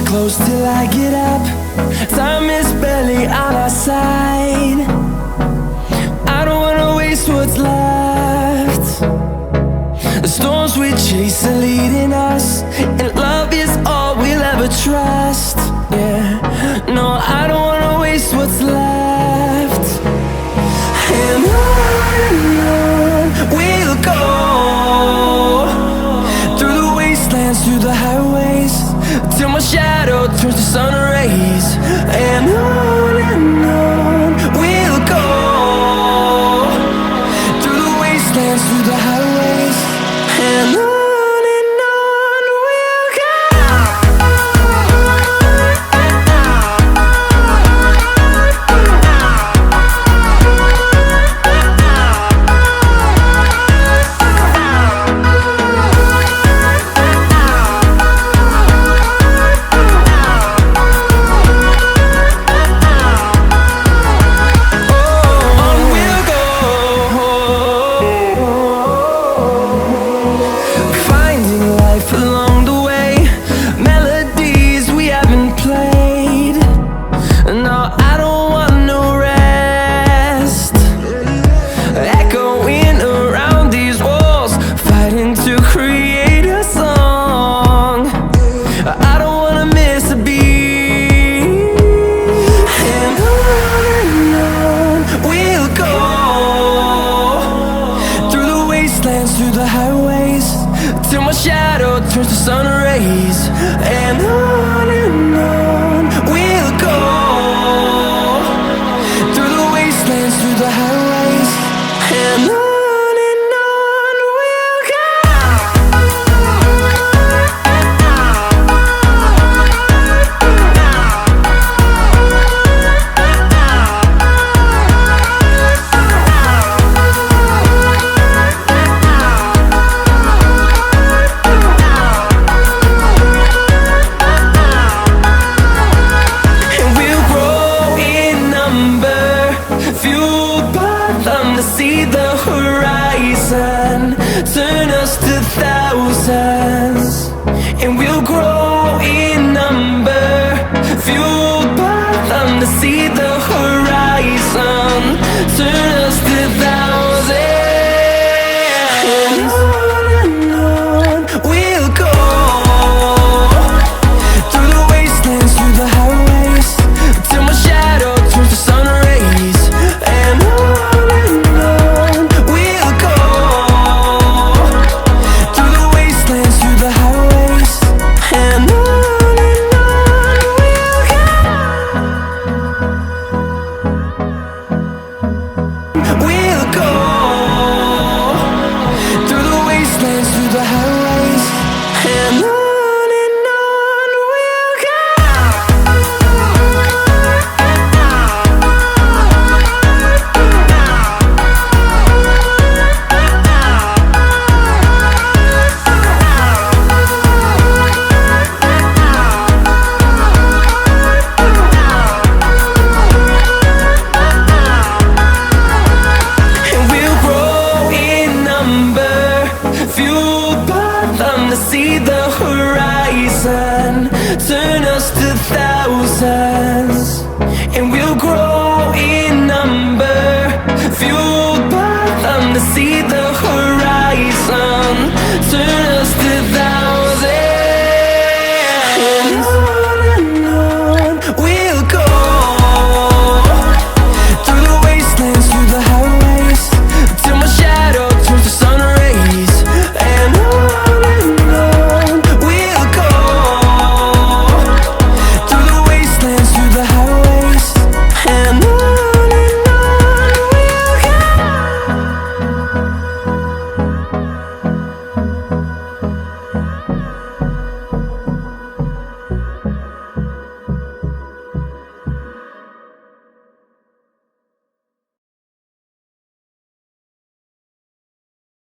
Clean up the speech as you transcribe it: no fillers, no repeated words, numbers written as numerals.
close till I get up. Time is barely on our side. I don't wanna waste what's left. The storms we chase are leading us, and love is all we'll ever trust. Yeah, no, I don't wanna waste what's left. And on we'll go, through the wastelands, through the highways, till my shadow turns to sun rays. And on we'll go, through the wastelands, through the highways, and on we'll go. Through the highways, till my shadow turns to sun rays. And on we'll go, through the wastelands, through the highways, and on we'll go. To see the horizon turn us to thousands, and we'll grow in number, fueled by them to see the